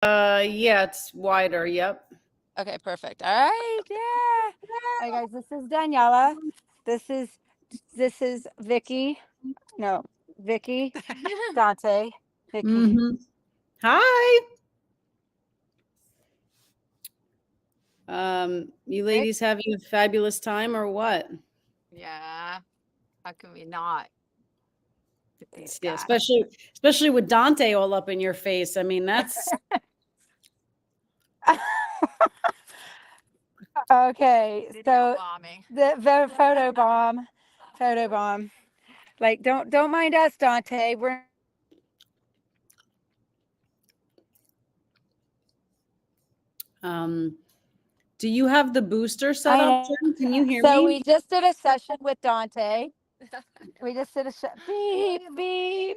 Yeah, it's wider. Yep. Okay, perfect. All right, yeah. All right, guys, this is Daniela. This is Vicky. No, Vicky, Dante, Vicky. Mm-hmm. Hi. You Rick. ladies having a fabulous time or what? Yeah. How can we not with these Yeah, guys? especially with Dante all up in your face. I mean, that's Okay, Video so bombing. the photo bomb. Like, don't mind us, Dante. We're um do you have the booster set I up, know. Jen? Can you hear So me? we just did a session with Dante. We just did a beep beep.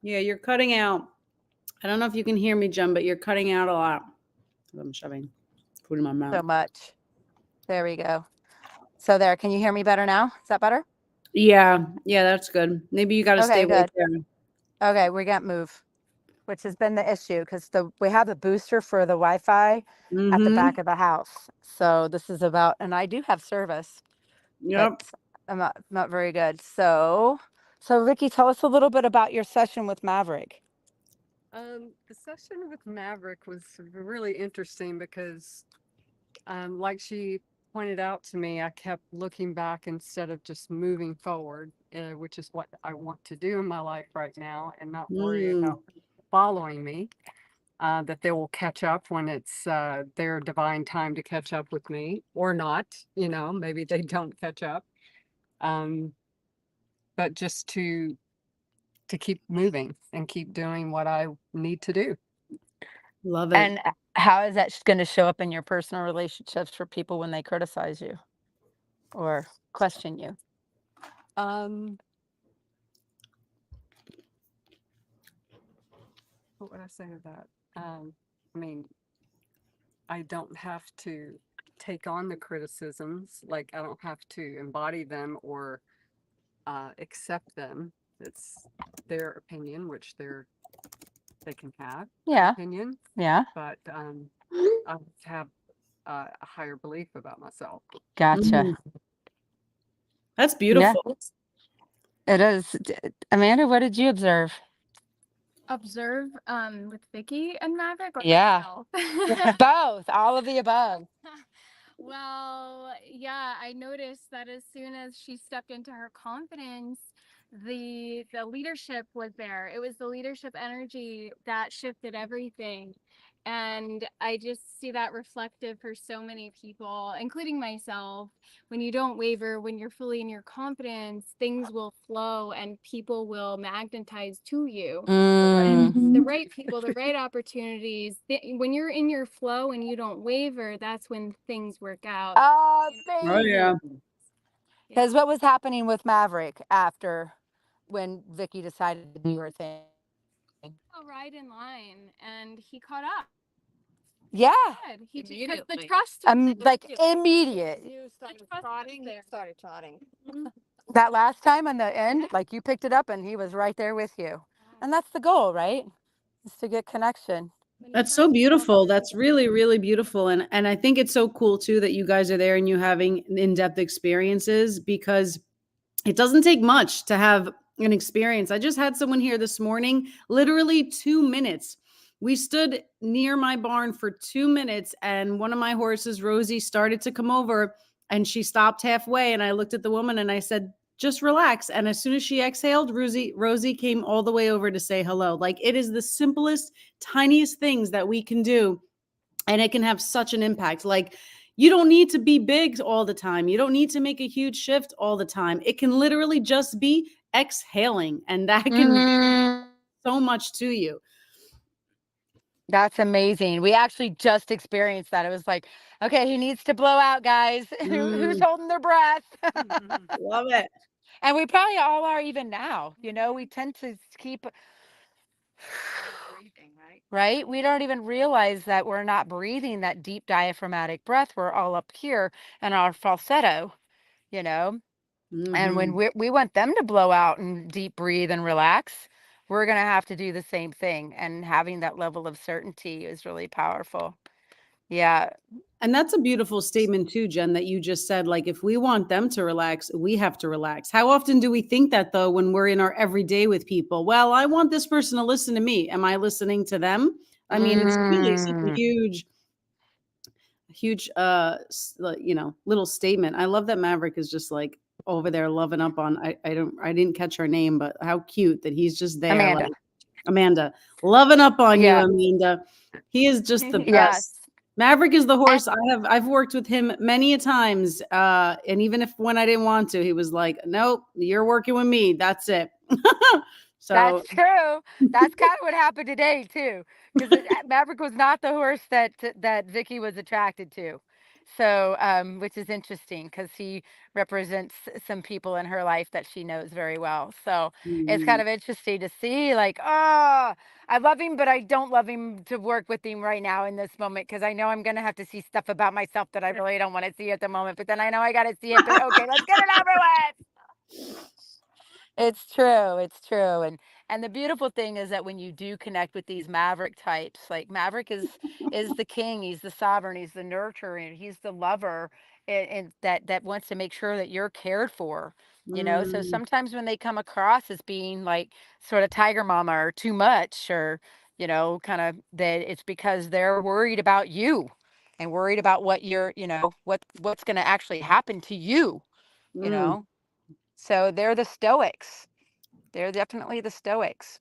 Yeah, you're cutting out. I don't know if you can hear me, Jen, but you're cutting out a lot. I'm shoving food in my mouth. So much. There we go. So there, can you hear me better now? Is that better? Yeah, that's good. Maybe you got to stay Okay, right good. there. Okay, we can't move, which has been the issue because we have a booster for the Wi-Fi at the back Mm-hmm. of the house. So this is about, and I do have service, but Yep. I'm not very good. So Vicky, tell us a little bit about your session with Maverick. The session with Maverick was really interesting because, like she pointed out to me, I kept looking back instead of just moving forward, which is what I want to do in my life right now, and not worry Mm. about following me. That they will catch up when it's their divine time to catch up with me, or not. Maybe they don't catch up. Um, but just to keep moving and keep doing what I need to do. Love it. And how is that going to show up in your personal relationships for people when they criticize you or question you? Um, what would I say to that? I mean, I don't have to take on the criticisms, like I don't have to embody them or accept them. It's their opinion, which they can have that Yeah, opinion, yeah, but I have a higher belief about myself. gotcha. Mm. That's Yeah, beautiful. it is. Amanda, what did you observe? Observe with Vicky and Maverick or Yeah. myself? Both, all of the above. Well, yeah, I noticed that as soon as she stepped into her confidence, the leadership was there. It was the leadership energy that shifted everything. And I just see that reflective for so many people, including myself. When you don't waver, when you're fully in your confidence, things will flow and people will magnetize to you. And the Mm, right people, the right opportunities, when you're in your flow and you don't waver, that's when things work out. Oh yeah. amazing. Because what was happening with Maverick after when Vicky decided to do her thing? All right in line, and he caught up. Yeah, Good. He because the Immediately. trust, like immediate. You started trust was trotting, there. started trotting. That last time on the end, like you picked it up and he was right there with you. And that's the goal, right? Is to get connection. When you That's so trust each beautiful. other. That's really, really beautiful. And I think it's so cool too that you guys are there and you having in-depth experiences because it doesn't take much to have an experience. I just had someone here this morning, literally 2 minutes. We stood near my barn for 2 minutes, and one of my horses, Rosie, started to come over and she stopped halfway. And I looked at the woman and I said, just relax. And as soon as she exhaled, Rosie came all the way over to say hello. Like it is the simplest, tiniest things that we can do and it can have such an impact. Like you don't need to be big all the time. You don't need to make a huge shift all the time. It can literally just be exhaling and that can Mm, so much to you. that's amazing. We actually just experienced that. It was like, okay, he needs to blow out, guys. Who's Mm, holding their breath? love it. And we probably all are even now. We tend to keep Breathing, right? right? We don't even realize that we're not breathing that deep diaphragmatic breath. We're all up here in our falsetto, you know? And when Hmm. we want them to blow out and deep breathe and relax, we're going to have to do the same thing. And having that level of certainty is really powerful. Yeah. And that's a beautiful statement too, Jen, that you just said, like, if we want them to relax, we have to relax. How often do we think that though, when we're in our everyday with people? Well, I want this person to listen to me. Am I listening to them? I mean, it's really such a Mm. huge, little statement. I love that Maverick is just like over there loving up on, I didn't catch her name, but how cute that he's just there. Amanda. Like, Amanda, loving up on you, Yeah. Amanda. He is just the best. Yes. Maverick is the horse. I've worked with him many a times. And even if when I didn't want to, he was like, nope, you're working with me. That's it. So That's true. That's kind of what happened today too, because Maverick was not the horse that Vicky was attracted to. So, which is interesting because he represents some people in her life that she knows very well. So it's kind of interesting to see, like, oh, I love him, but I don't love him to work with him right now in this moment because I know I'm going to have to see stuff about myself that I really don't want to see at the moment. But then I know I got to see it. But okay, let's get it over with. It's true. It's true. And the beautiful thing is that when you do connect with these Maverick types, like Maverick is the king, he's the sovereign, he's the nurturer, he's the lover, and that wants to make sure that you're cared for. So sometimes when they come across as being like sort of tiger mama or too much or kind of that, it's because they're worried about you and worried about what what's going to actually happen to you, you know. So they're the stoics. They're definitely the stoics.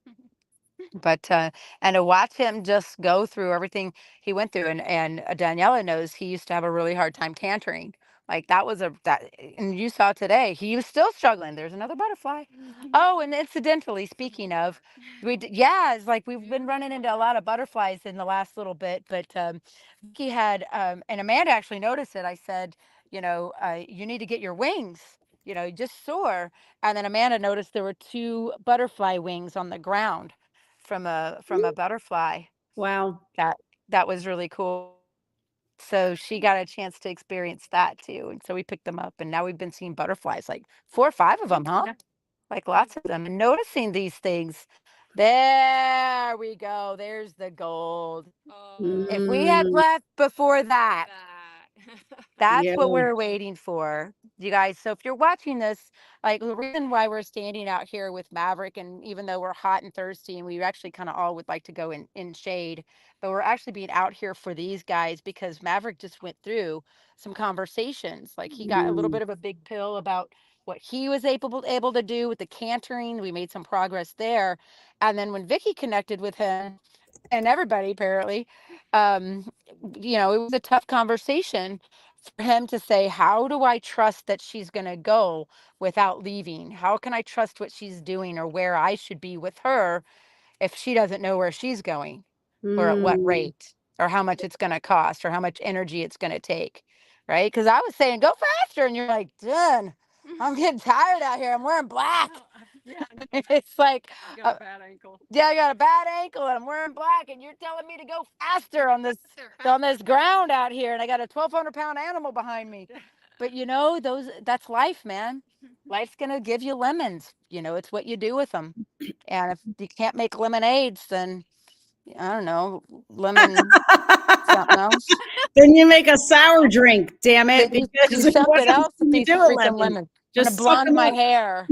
But and to watch him just go through everything he went through, and Daniela knows he used to have a really hard time cantering. Like and you saw today, he was still struggling. There's another butterfly. Oh, and incidentally, speaking of, yeah, it's like we've been running into a lot of butterflies in the last little bit, but he had, and Amanda actually noticed it. I said, you need to get your wings. You just soar. And then Amanda noticed there were two butterfly wings on the ground from a butterfly. wow. That was really cool. So she got a chance to experience that too. And so we picked them up and now we've been seeing butterflies, like 4 or 5 of them, huh? Yeah. Like lots of them, and noticing these things. There we go. There's the gold. If we had left before that, that's Yeah. what we're waiting for, you guys. So if you're watching this, like the reason why we're standing out here with Maverick, and even though we're hot and thirsty and we actually kind of all would like to go in shade, but we're actually being out here for these guys because Maverick just went through some conversations. Like he got a little bit of a big pill about what he was able to do with the cantering. We made some progress there. And then when Vicky connected with him, and everybody apparently, it was a tough conversation for him to say, how do I trust that she's going to go without leaving? How can I trust what she's doing or where I should be with her if she doesn't know where she's going or at what rate or how much it's going to cost or how much energy it's going to take? Right? Because I was saying, go faster. And you're like, Jen, I'm getting tired out here. I'm wearing black. Yeah, It's like, I got a bad ankle. yeah, I got a bad ankle and I'm wearing black, and you're telling me to go faster on this ground out here, and I got a 1,200-pound animal behind me. But that's life, man. Life's gonna give you lemons. It's what you do with them. And if you can't make lemonades, then I don't know, lemon something else. Then you make a sour drink, damn it. Then you Because do what something else else with can you these do a freaking lemon? lemons. Just I'm gonna suck blonde 'em my up. hair.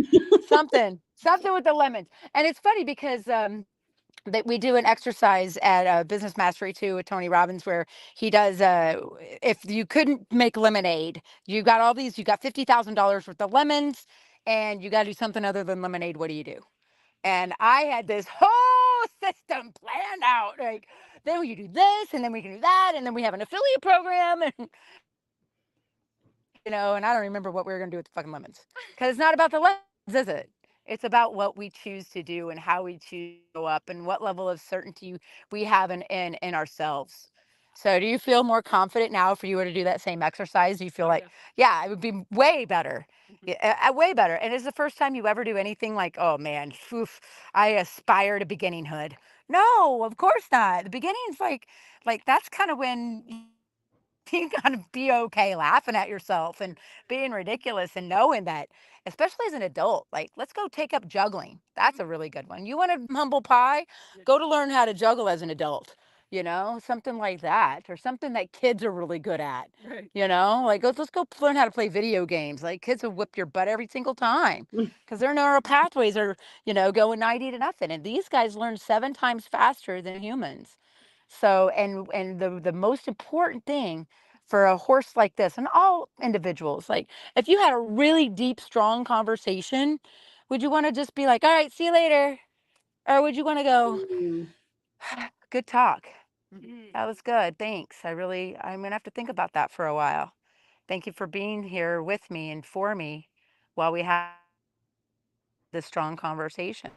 Something with the lemons. And it's funny because that we do an exercise at Business Mastery 2 with Tony Robbins where he does if you couldn't make lemonade, you got $50,000 worth of lemons and you got to do something other than lemonade. What do you do? And I had this whole system planned out, like then we do this and then we can do that and then we have an affiliate program and and I don't remember what we were going to do with the fucking lemons because it's not about the lemons, is it? It's about what we choose to do and how we choose to go up and what level of certainty we have in ourselves. So do you feel more confident now if you were to do that same exercise? Do you feel like, yeah, it would be way better, way better. And is the first time you ever do anything like, oh man, oof, I aspire to beginninghood? No, of course not. The beginning is like that's kind of when you gotta be okay laughing at yourself and being ridiculous and knowing that, especially as an adult, like, let's go take up juggling. That's a really good one. You want a humble pie? Go to learn how to juggle as an adult, something like that, or something that kids are really good at. Right. Like let's go learn how to play video games. Like kids will whip your butt every single time because their neural pathways are, going 90 to nothing. And these guys learn 7 times faster than humans. So, and the most important thing for a horse like this, and all individuals, like if you had a really deep, strong conversation, would you want to just be like, all right, see you later? Or would you want to go, Mm. good talk? Mhm. That was good. Thanks. I'm gonna have to think about that for a while. Thank you for being here with me and for me while we have this strong conversation.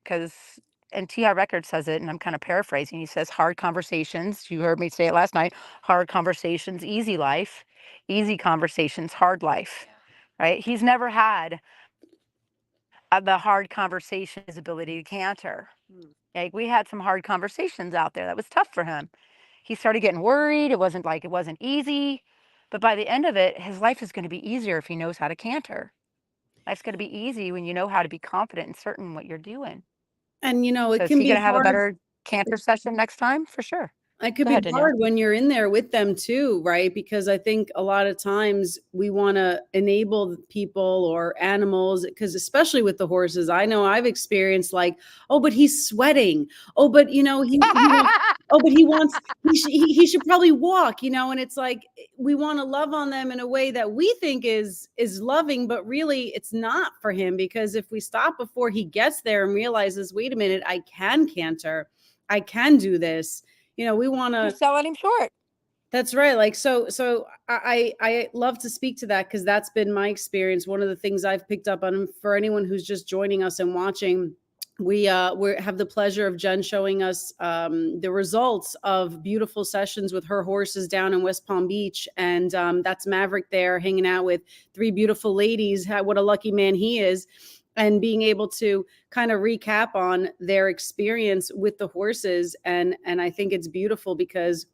Because, and T.I. Record says it, and I'm kind of paraphrasing. He says, hard conversations, you heard me say it last night, hard conversations, easy life, easy conversations, hard life, right? He's never had the hard conversation, his ability to canter. Mm. Like we had some hard conversations out there that was tough for him. He started getting worried. It wasn't easy. But by the end of it, his life is going to be easier if he knows how to canter. Life's going to be easy when you know how to be confident and certain in what you're doing. And So it is can he be going to have a hard. better canter session next time? For sure. It could Go be ahead, Danielle. hard when you're in there with them too, right? Because I think a lot of times we want to enable people or animals, because especially with the horses, I know I've experienced like, oh, but he's sweating. Oh, but he wants, oh, but he should probably walk, and it's like we want to love on them in a way that we think is loving, but really it's not for him, because if we stop before he gets there and realizes, wait a minute, I can canter, I can do this. We want You're to. selling him short. That's right. Like so I love to speak to that because that's been my experience. One of the things I've picked up on, for anyone who's just joining us and watching, we have the pleasure of Jen showing us the results of beautiful sessions with her horses down in West Palm Beach, and that's Maverick there hanging out with 3 beautiful ladies. What a lucky man he is. And being able to kind of recap on their experience with the horses. And I think it's beautiful because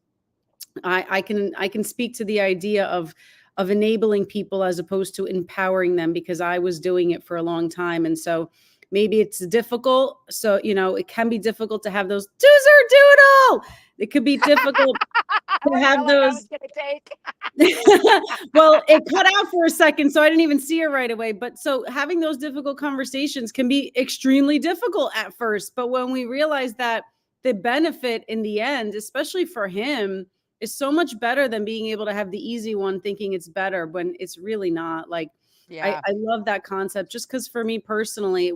I can speak to the idea of enabling people as opposed to empowering them, because I was doing it for a long time. And so maybe it's difficult. So, it can be difficult to have those doodle. It could be difficult to have those. Well, it cut out for a second, so I didn't even see it right away. But so having those difficult conversations can be extremely difficult at first. But when we realize that the benefit in the end, especially for him, is so much better than being able to have the easy one thinking it's better when it's really not. Like, Yeah. I love that concept, just because for me personally,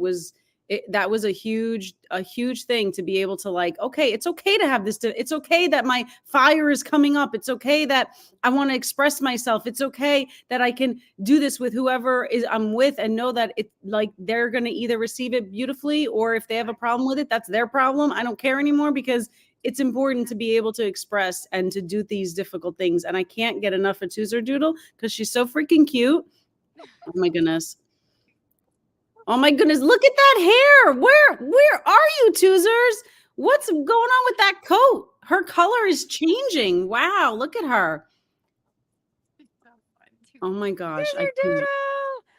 that was a huge thing to be able to like, okay, it's okay to have this. It's okay that my fire is coming up. It's okay that I want to express myself. It's okay that I can do this with whoever I'm with, and know that it like they're going to either receive it beautifully, or if they have a problem with it, that's their problem. I don't care anymore, because it's important to be able to express and to do these difficult things. And I can't get enough of Doodle because she's so freaking cute. Oh my goodness. Oh my goodness, look at that hair. Where are you, Toozers? What's going on with that coat? Her color is changing. Wow, look at her. Oh my gosh.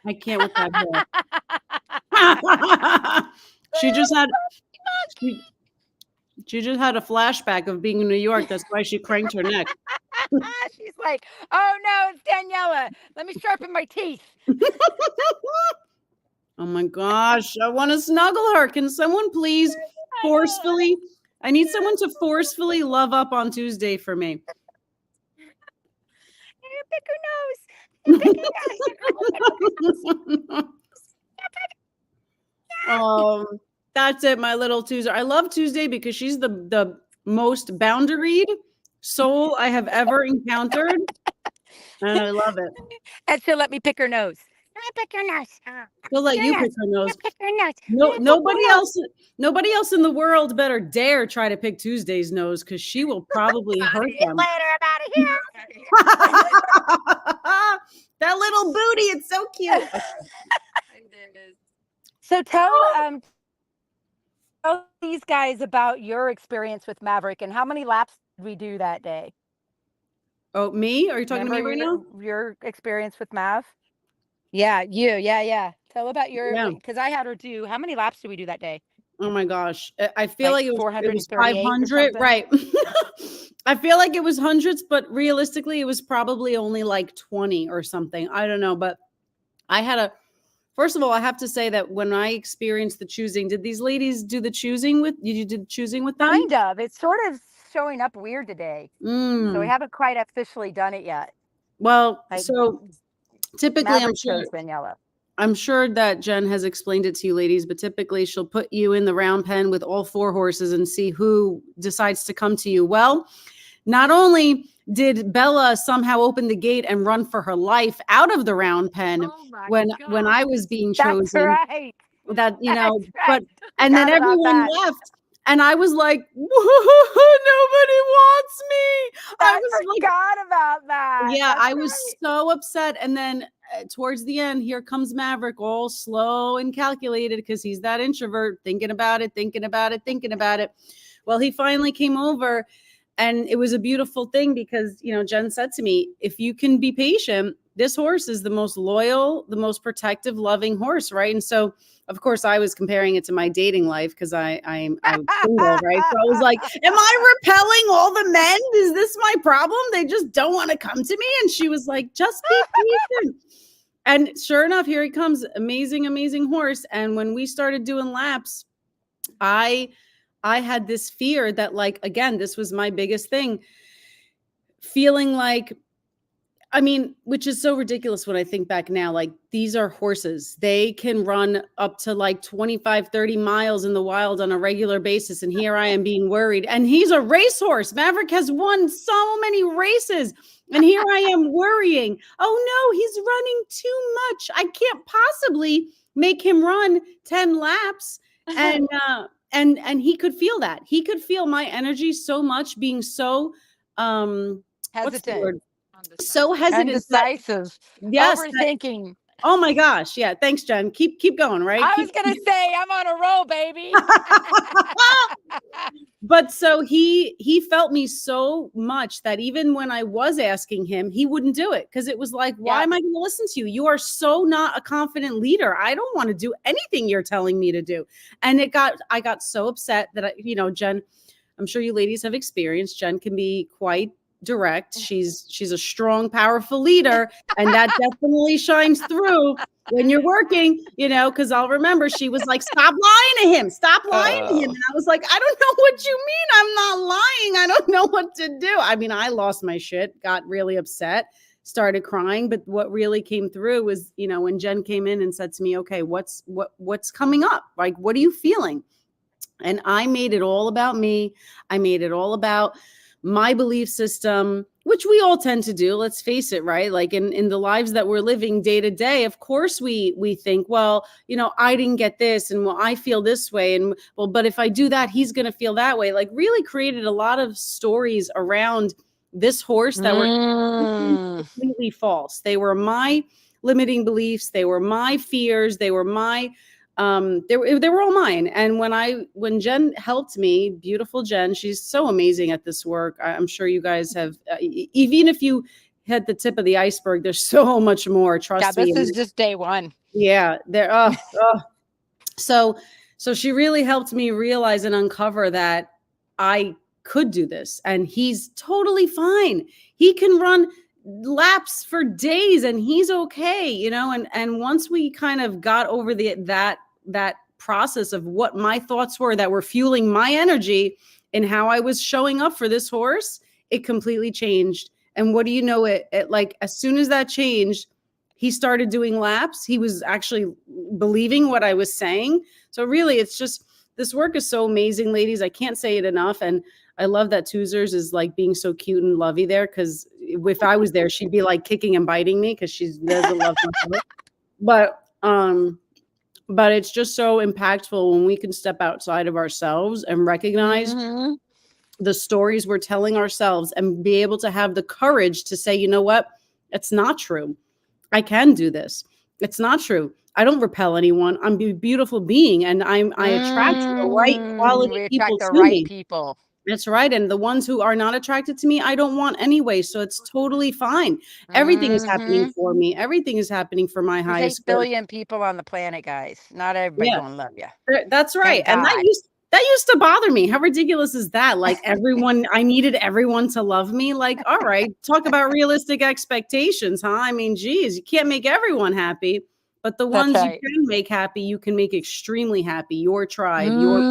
I can't with that hair. She just had a flashback of being in New York. That's why she cranked her neck. She's like, oh no, it's Daniela. Let me sharpen my teeth. Oh my gosh, I want to snuggle her. Can someone please forcefully? I need someone to forcefully love up on Tuesday for me. Pick her nose. That's it, my little Tuesday. I love Tuesday because she's the most boundaried soul I have ever encountered, and I love it. And she'll let me pick her nose. Let me pick your nose. She'll let you pick her nose. Pick your nose. No, nobody else in the world better dare try to pick Tuesday's nose, because she will probably hurt them. Later, I'm out of here. That little booty, it's so cute. So tell these guys about your experience with Maverick and how many laps did we do that day? Oh, me? Are you talking to me right now? your experience with Mav? Yeah, you. Yeah. Tell about your, Yeah. because I had her do, how many laps did we do that day? Oh my gosh. I feel Like like it was 438 or 500, something? right? I feel like it was hundreds, but realistically it was probably only like 20 or something. I don't know, but I had a first of all, I have to say that when I experienced the choosing, did these ladies do the choosing with you did choosing with them? Kind of. It's sort of showing up weird today. So we Mm. haven't quite officially done it yet. Well, Like so typically Maverick chose Daniela. I'm sure that Jen has explained it to you ladies, but typically she'll put you in the round pen with all 4 horses and see who decides to come to you. Well, not only did Bella somehow open the gate and run for her life out of the round pen Oh my when I was being That's chosen, right. that That's but right. and then Forgot about everyone that. left and I was like, nobody wants me. I I was like, forgot about that. yeah, That's I was right. so upset. And then towards the end, here comes Maverick, all slow and calculated because he's that introvert, thinking about it, thinking about it, thinking about it. Well, he finally came over, and it was a beautiful thing because, Jen said to me, if you can be patient, this horse is the most loyal, the most protective, loving horse, right? And so, of course, I was comparing it to my dating life because I'm single, right? So I was like, am I repelling all the men? Is this my problem? They just don't want to come to me. And she was like, just be patient. And sure enough, here he comes. Amazing, amazing horse. And when we started doing laps, I had this fear that, like, again, this was my biggest thing, feeling like, I mean, which is so ridiculous when I think back now, like these are horses. They can run up to like 25, 30 miles in the wild on a regular basis. And here I am being worried. And he's a racehorse. Maverick has won so many races. And here I am worrying. Oh no, he's running too much. I can't possibly make him run 10 laps. And he could feel that. He could feel my energy so much, being so what's the word? So hesitant. Indecisive. Yes. Overthinking. Oh my gosh. Yeah. Thanks, Jen. Keep going, right? I was gonna say I'm on a roll, baby. But so he felt me so much that even when I was asking him, he wouldn't do it because it was like, why am I going to listen to you? You are so not a confident leader. I don't want to do anything you're telling me to do. And I got so upset that Jen, I'm sure you ladies have experienced, Jen can be quite direct. She's a strong, powerful leader, and that definitely shines through when you're working, because I'll remember she was like, stop lying to him. Stop lying to him. And I was like, I don't know what you mean. I'm not lying. I don't know what to do. I mean, I lost my shit, got really upset, started crying. But what really came through was, when Jen came in and said to me, okay, what's coming up? Like, what are you feeling? And I made it all about me. I made it all about my belief system, which we all tend to do. Let's face it, right? Like in the lives that we're living day to day, of course we think, well, I didn't get this, and well, I feel this way, and well, but if I do that, he's going to feel that way. Like, really created a lot of stories around this horse that were completely false. They were my limiting beliefs. They were my fears. They were my they were all mine. And when Jen helped me, beautiful Jen, she's so amazing at this work. I'm sure you guys have, even if you had the tip of the iceberg, there's so much more. Trust me. Yeah, this is just day one. Yeah, So she really helped me realize and uncover that I could do this, and he's totally fine. He can run laps for days and he's okay, and once we kind of got over that process of what my thoughts were that were fueling my energy and how I was showing up for this horse, it completely changed. And what do you know, it like, as soon as that changed, he started doing laps. He was actually believing what I was saying. So really, it's just, this work is so amazing, ladies. I can't say it enough. And I love that Toozers is like being so cute and lovey there, because if I was there, she'd be like kicking and biting me because she doesn't love me. But it's just so impactful when we can step outside of ourselves and recognize the stories we're telling ourselves and be able to have the courage to say, you know what? It's not true. I can do this. It's not true. I don't repel anyone. I'm a beautiful being, and I attract the right quality We people attract the to right me. people. That's right. And the ones who are not attracted to me, I don't want anyway. So it's totally fine. Everything is happening Mhm. for me. Everything is happening for my There's highest 8 good. billion people on the planet, guys. Not everybody Yeah, gonna love you. that's right. Thank And God. that used to bother me. How ridiculous is that? Like I needed everyone to love me. Like, all right, talk about realistic expectations, huh? I mean, geez, you can't make everyone happy, but the That's ones you right. can make happy, you can make extremely happy. Your tribe, your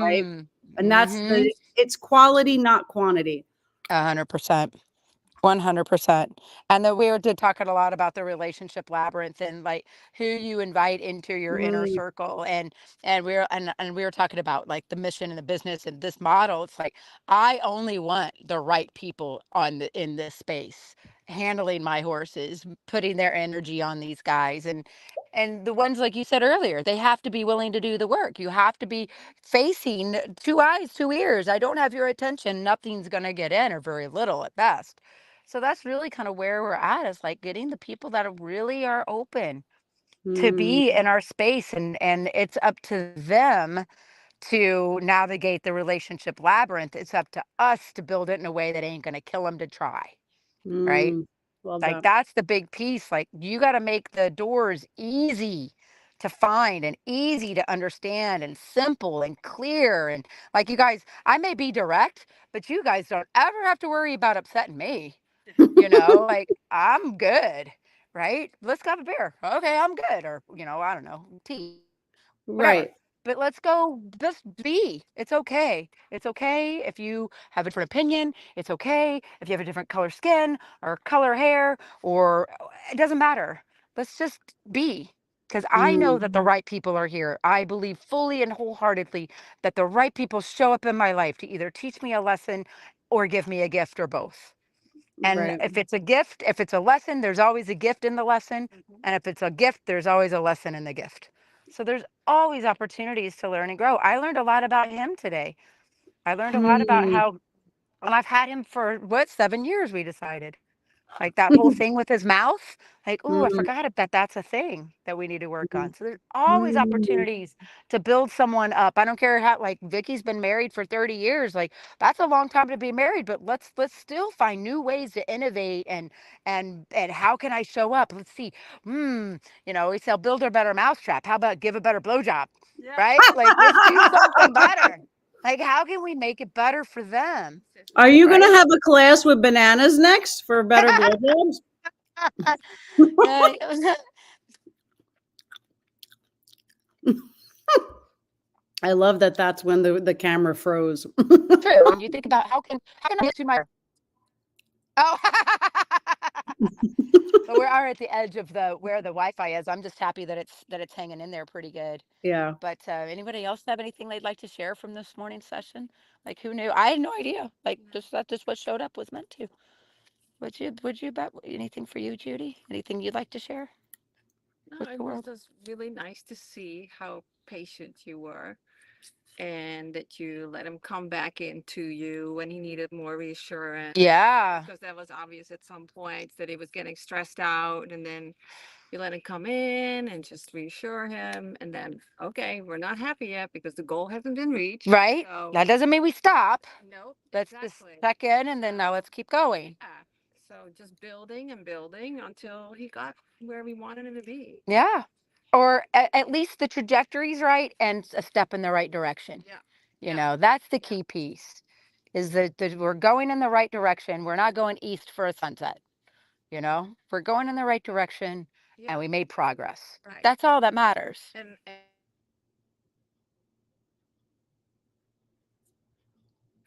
right. Mm. And that's Mhm. it's quality, not quantity. 100%. 100%. And then we were did talking a lot about the relationship labyrinth and like who you invite into your inner Mm, circle and we were talking about like the mission and the business and this model. It's like I only want the right people in this space handling my horses, putting their energy on these guys and the ones like you said earlier, they have to be willing to do the work. You have to be facing 2 eyes, 2 ears. I don't have your attention, nothing's going to get in or very little at best. So that's really kind of where we're at is like getting the people that really are open to mm, be in our space and it's up to them to navigate the relationship labyrinth. It's up to us to build it in a way that ain't going to kill them to try, right? mm. Love Like that. that's the big piece. Like you got to make the doors easy to find and easy to understand and simple and clear. And like you guys, I may be direct, but you guys don't ever have to worry about upsetting me. Like I'm good, right? Let's have a beer. Okay, I'm good. Or, I don't know, tea, whatever. Right. But let's go just be. It's okay. It's okay if you have a different opinion. It's okay if you have a different color skin or color hair or it doesn't matter. Let's just be. Because I know Mm, that the right people are here. I believe fully and wholeheartedly that the right people show up in my life to either teach me a lesson or give me a gift or both. And right. if it's a gift, if it's a lesson, there's always a gift in the lesson. And if it's a gift, there's always a lesson in the gift. So there's always opportunities to learn and grow. I learned a lot about him today. I learned a lot about Mm. how, and I've had him for 7 years, we decided. Like that whole thing with his mouth, like, oh, I Mm, forgot that's a thing that we need to work mm, on. So there's always mm. opportunities to build someone up. I don't care how like Vicky's been married for 30 years. Like that's a long time to be married, but let's still find new ways to innovate and how can I show up? Let's see. We sell build a better mousetrap. How about give a better blowjob? Right? Like let's do something better. Like how can we make it better for them? Are you going Right? to have a class with bananas next for better blowjobs? Yeah. I love that that's when the camera froze. True. When you think about how can I get to my oh but we are at the edge of the where the Wi-Fi is. I'm just happy that it's hanging in there pretty good. Yeah. But anybody else have anything they'd like to share from this morning's session? Like who knew? I had no idea. Like just that just what showed up was meant to. Would you bet anything for you, Judy? Anything you'd like to share No, with it the was world? just really nice to see how patient you were and that you let him come back into you when he needed more reassurance. Yeah. Because that was obvious at some points that he was getting stressed out, and then you let him come in and just reassure him. And then, okay, we're not happy yet because the goal hasn't been reached. Right? So, That doesn't mean we stop. nope, Let's just exactly. check in and then now let's keep going. Yeah. So just building and building until he got where we wanted him to be. Yeah. Or at least the trajectory's right and a step in the right direction. Yeah. That's the Yeah. key piece is that we're going in the right direction. We're not going east for a sunset. We're going in the right direction Yeah. and we made progress. Right. That's all that matters. And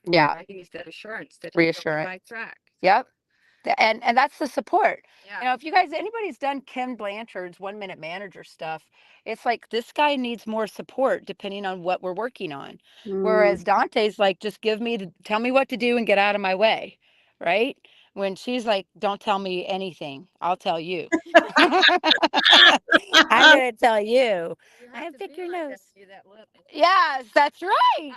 Yeah. I think it's that assurance that he's on the Reassurance. right track. Yep. And that's the support. Yeah. If anybody's done Kim Blanchard's 1 Minute Manager stuff, it's like this guy needs more support depending on what we're working on. Mm, Whereas Dante's like, just tell me what to do and get out of my way. Right? When she's like, don't tell me anything, I'll tell you. I'm gonna tell you. You I have to pick be your like that nose. to be that little. Yes, that's right.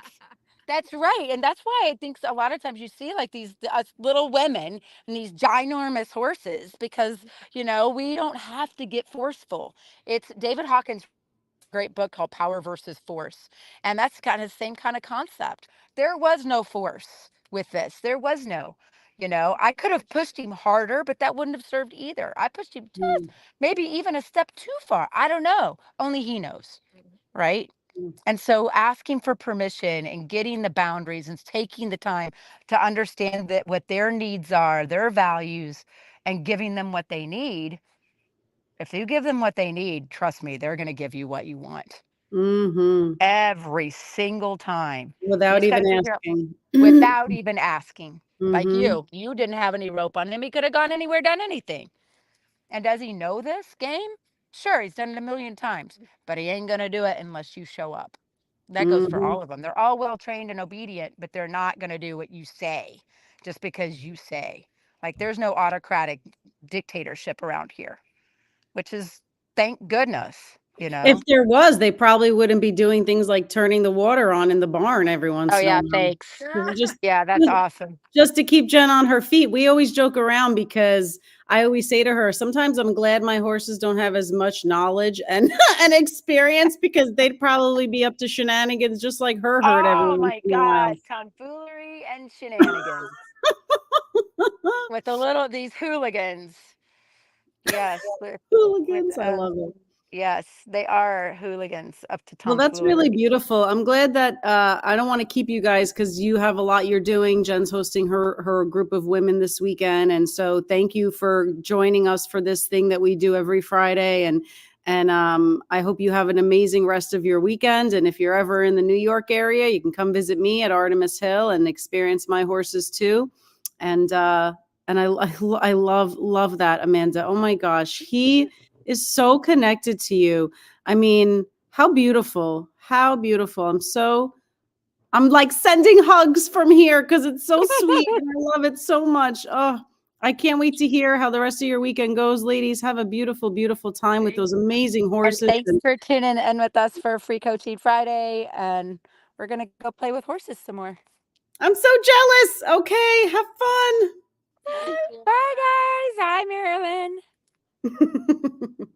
That's right. And that's why I think a lot of times you see like these us little women and these ginormous horses because, we don't have to get forceful. It's David Hawkins great book called Power versus Force. And that's kind of the same kind of concept. There was no force with this. There was no, I could have pushed him harder, but that wouldn't have served either. I pushed him just Mm, maybe even a step too far. I don't know. Only he knows. Right. mm, And so asking for permission and getting the boundaries and taking the time to understand that what their needs are, their values, and giving them what they need. If you give them what they need, trust me, they're going to give you what you want mhm. every single time. You Without just got even to figure out asking. without even asking. Like Mhm. you didn't have any rope on him. He could have gone anywhere, done anything. And does he know this game? Sure, he's done it a million times, but he ain't going to do it unless you show up. That goes for Mhm. all of them. They're all well trained and obedient, but they're not going to do what you say just because you say. Like there's no autocratic dictatorship around here, which is thank goodness. If there was, they probably wouldn't be doing things like turning the water on in the barn every Oh once in a yeah, while. thanks. Just Yeah, that's awesome. just to keep Jen on her feet. We always joke around because I always say to her, sometimes I'm glad my horses don't have as much knowledge and and experience because they'd probably be up to shenanigans just like her herd every Oh once my in a while. God, tomfoolery and shenanigans with these hooligans. Yes, with Hooligans, I love it. yes, they are hooligans up to Well, that's really tomfoolery. beautiful. I'm glad that I don't want to keep you guys because you have a lot you're doing. Jen's hosting her group of women this weekend, and so thank you for joining us for this thing that we do every Friday. And I hope you have an amazing rest of your weekend. And if you're ever in the New York area, you can come visit me at Artemis Hill and experience my horses too. And I love that, Amanda. Oh my gosh, he is so connected to you. I mean, how beautiful. How beautiful. I'm like sending hugs from here because it's so sweet and I love it so much. Oh, I can't wait to hear how the rest of your weekend goes, ladies. Have a beautiful, beautiful time with those amazing And horses. thanks And for tuning in with us for Free Coaching Friday. And we're gonna go play with horses some more. I'm so jealous. Okay, have Bye guys. Hi Marilyn. fun.